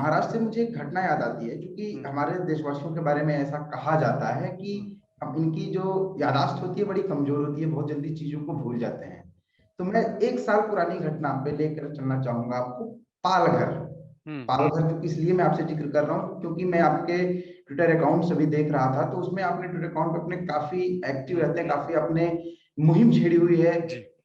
महाराष्ट्र से मुझे एक घटना याद आती है, क्योंकि हमारे देशवासियों के बारे में ऐसा कहा जाता है कि हम इनकी जो याददाश्त होती है बड़ी कमजोर होती है, बहुत जल्दी चीजों को भूल जाते हैं। तो मैं 1 साल पुरानी घटना पे लेकर चलना चाहूंगा आपको। पालघर। पालघर तो इसलिए मैं आपसे जिक्र कर रहा हूँ क्योंकि मैं आपके ट्विटर अकाउंट सभी देख रहा था, तो उसमें आपने ट्विटर अकाउंट पे अपने काफी एक्टिव रहते हैं, काफी अपने मुहिम छेड़ी हुई है।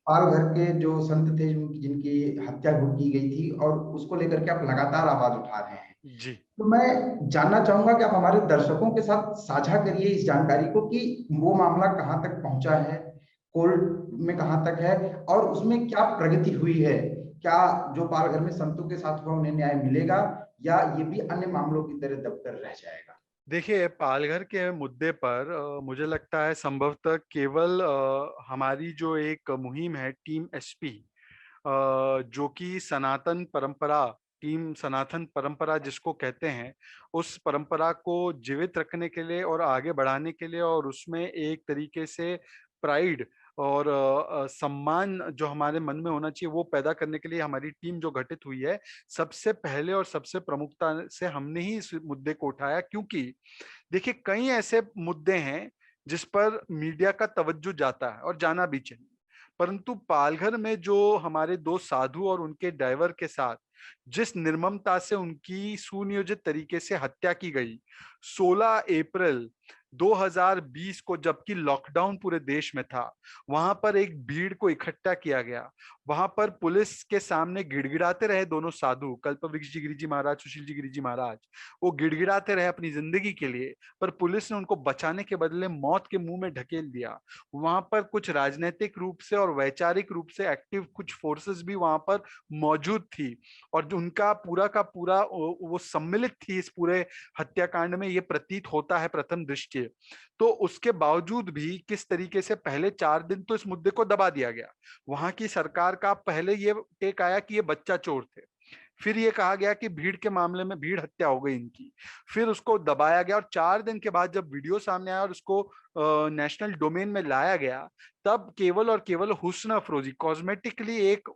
पालघर के जो संत थे जिनकी हत्या की गई थी, और उसको लेकर के आप लगातार आवाज उठा रहे हैं। जी। तो मैं जानना चाहूंगा कि आप हमारे दर्शकों के साथ साझा करिए इस जानकारी को कि वो मामला कहां तक पहुंचा है, कोर्ट में कहां तक है, और उसमें क्या प्रगति हुई है। क्या जो पालघर में संतों के साथ हुआ उन्हें न्याय मिलेगा, या ये भी अन्य मामलों की तरह दबकर रह जाएगा। देखिए, पालघर के मुद्दे पर मुझे लगता है संभवतः केवल हमारी जो एक मुहिम है टीम एसपी, जो कि सनातन परंपरा, टीम सनातन परंपरा जिसको कहते हैं, उस परंपरा को जीवित रखने के लिए और आगे बढ़ाने के लिए, और उसमें एक तरीके से प्राइड और सम्मान जो हमारे मन में होना चाहिए वो पैदा करने के लिए हमारी टीम जो गठित हुई है, सबसे पहले और सबसे प्रमुखता से हमने ही इस मुद्दे को उठाया। क्योंकि देखिए, कई ऐसे मुद्दे हैं जिस पर मीडिया का तवज्जो जाता है और जाना भी चाहिए, परंतु पालघर में जो हमारे दो साधु और उनके ड्राइवर के साथ जिस निर्ममता से उनकी सुनियोजित तरीके से हत्या की गई 16 अप्रैल 2020 को, जबकि लॉकडाउन पूरे देश में था, वहां पर एक भीड़ को इकट्ठा किया गया। वहां पर पुलिस के सामने गिड़गिड़ाते रहे दोनों साधु, कल्पवृक्ष जी गिरिजी महाराज, सुशील जी गिरिजी महाराज। वो गिड़गिड़ाते रहे अपनी जिंदगी के लिए, पर पुलिस ने उनको बचाने के बदले मौत के मुंह में ढकेल दिया। वहां पर कुछ राजनीतिक रूप से और वैचारिक रूप से एक्टिव कुछ फोर्सेस भी वहां पर मौजूद थी, और जो उनका पूरा का पूरा वो सम्मिलित थी इस पूरे हत्याकांड में, ये प्रतीत होता है प्रथम दृष्टया। तो उसके बावजूद भी किस तरीके से पहले 4 दिन तो इस मुद्दे को दबा दिया गया। वहां की सरकार का पहले ये टेक आया कि ये बच्चा चोर थे, फिर ये कहा गया कि भीड़ के मामले में भीड़ हत्या हो गई इनकी, फिर उसको दबाया गया, और 4 दिन के बाद जब वीडियो सामने आया और उसको नेशनल डोमेन में लाया गया, तब केवल और केवल हुस्न अफरोजी कॉस्मेटिकली एक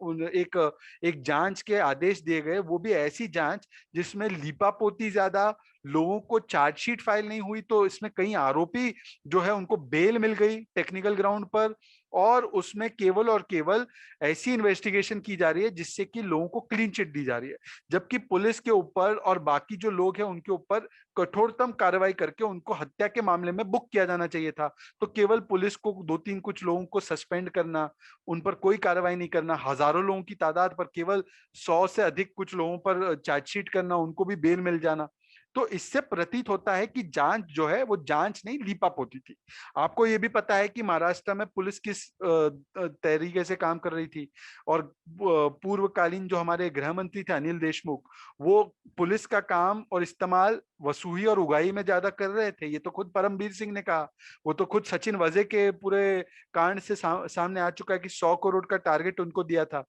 एक जांच के आदेश दिए गए, वो भी ऐसी जांच जिसमें लीपापोती ज्यादा, लोगों को चार्जशीट फाइल नहीं हुई, तो इसमें कई आरोपी जो है उनको बेल मिल गई टेक्निकल ग्राउंड पर, और उसमें केवल और केवल ऐसी इन्वेस्टिगेशन की जा रही है जिससे कि लोगों को क्लीन चिट दी जा रही है, जबकि पुलिस के ऊपर और बाकी जो लोग हैं उनके ऊपर कठोरतम कार्रवाई करके उनको हत्या के मामले में बुक किया जाना चाहिए था। तो केवल पुलिस को 2-3 कुछ लोगों को सस्पेंड करना, उन पर कोई कार्रवाई नहीं करना, हजारों लोगों की तादाद पर केवल 100 से अधिक कुछ लोगों पर चार्जशीट करना, उनको भी बेल मिल जाना, तो इससे प्रतीत होता है कि जांच जो है वो जांच नहीं लीपापोती थी। आपको ये भी पता है कि महाराष्ट्र में पुलिस किस तरीके से काम कर रही थी, और पूर्वकालीन जो हमारे गृह मंत्री थे अनिल देशमुख, वो पुलिस का काम और इस्तेमाल वसूली और उगाही में ज्यादा कर रहे थे। ये तो खुद परमबीर सिंह ने कहा, वो तो खुद सचिन वजे के पूरे कांड से सामने आ चुका है कि 100 करोड़ का टारगेट उनको दिया था।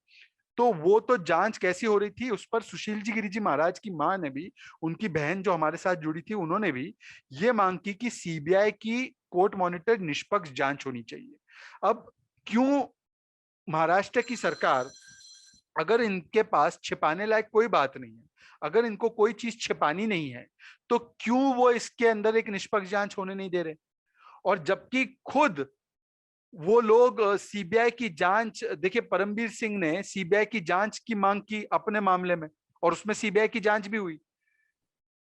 तो वो तो जांच कैसी हो रही थी उस पर सुशील जी गिरिजी महाराज की मां ने भी, उनकी बहन जो हमारे साथ जुड़ी थी, उन्होंने भी ये मांग की कि सीबीआई की कोर्ट मॉनिटर निष्पक्ष जांच होनी चाहिए। अब क्यों महाराष्ट्र की सरकार, अगर इनके पास छिपाने लायक कोई बात नहीं है, अगर इनको कोई चीज छिपानी नहीं है, तो क्यों वो इसके अंदर एक निष्पक्ष जांच होने नहीं दे रहे? और जबकि खुद वो लोग सीबीआई की जांच, देखिए परमबीर सिंह ने सीबीआई की जांच की मांग की अपने मामले में, और उसमें सीबीआई की जांच भी हुई।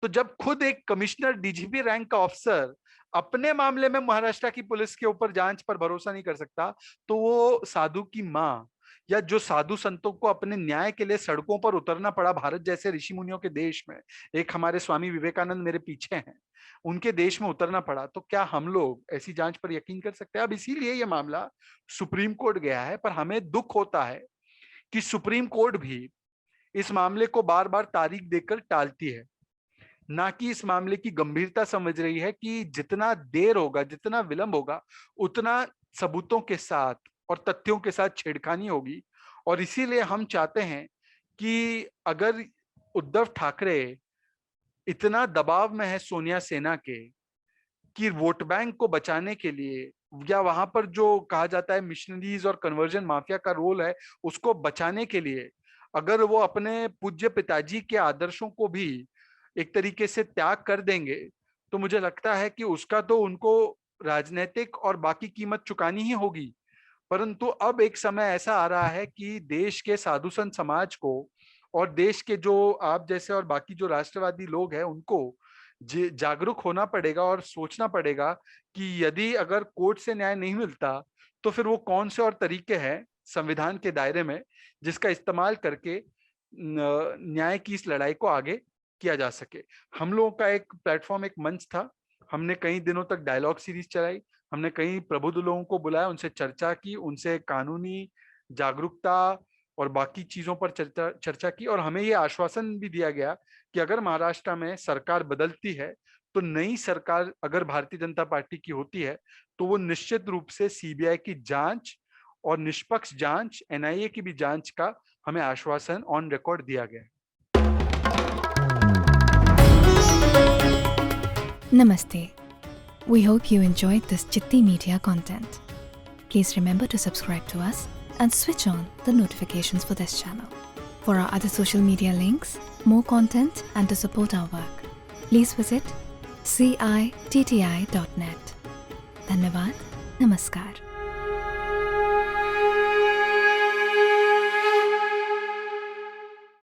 तो जब खुद एक कमिश्नर डीजीपी रैंक का ऑफिसर अपने मामले में महाराष्ट्र की पुलिस के ऊपर जांच पर भरोसा नहीं कर सकता, तो वो साधु की मां, या जो साधु संतों को अपने न्याय के लिए सड़कों पर उतरना पड़ा भारत जैसे ऋषि मुनियों के देश में, एक हमारे स्वामी विवेकानंद मेरे पीछे हैं, उनके देश में उतरना पड़ा, तो क्या हम लोग ऐसी जांच पर यकीन कर सकते हैं? अब इसीलिए ये मामला सुप्रीम कोर्ट गया है, पर हमें दुख होता है कि सुप्रीम कोर्ट भी इस मामले को बार बार तारीख देकर टालती है, ना कि इस मामले की गंभीरता समझ रही है कि जितना देर होगा, जितना विलंब होगा, उतना सबूतों के साथ और तथ्यों के साथ छेड़खानी होगी। और इसीलिए हम चाहते हैं कि अगर उद्धव ठाकरे इतना दबाव में है सोनिया सेना के कि वोट बैंक को बचाने के लिए, या वहां पर जो कहा जाता है मिशनरीज और कन्वर्जन माफिया का रोल है उसको बचाने के लिए, अगर वो अपने पूज्य पिताजी के आदर्शों को भी एक तरीके से त्याग कर देंगे, तो मुझे लगता है कि उसका तो उनको राजनीतिक और बाकी कीमत चुकानी ही होगी। परंतु अब एक समय ऐसा आ रहा है कि देश के साधु संत समाज को और देश के जो आप जैसे और बाकी जो राष्ट्रवादी लोग हैं उनको जागरूक होना पड़ेगा और सोचना पड़ेगा कि यदि अगर कोर्ट से न्याय नहीं मिलता तो फिर वो कौन से और तरीके हैं संविधान के दायरे में जिसका इस्तेमाल करके न्याय की इस लड़ाई को आगे किया जा सके। हम लोगों का एक प्लेटफॉर्म, एक मंच था। हमने कई दिनों तक डायलॉग सीरीज चलाई, हमने कई प्रबुद्ध लोगों को बुलाया, उनसे चर्चा की, उनसे कानूनी जागरूकता और बाकी चीजों पर चर्चा की, और हमें ये आश्वासन भी दिया गया कि अगर महाराष्ट्र में सरकार बदलती है तो नई सरकार अगर भारतीय जनता पार्टी की होती है तो वो निश्चित रूप से सीबीआई की जांच और निष्पक्ष जांच, एनआईए की भी जांच का हमें आश्वासन ऑन रिकॉर्ड दिया गया। Namaste. We hope you enjoyed this Chitti Media content. Please remember to subscribe to us and switch on the notifications for this channel. For our other social media links, more content, and to support our work, please visit citti.net. Dhanyavad. Namaskar.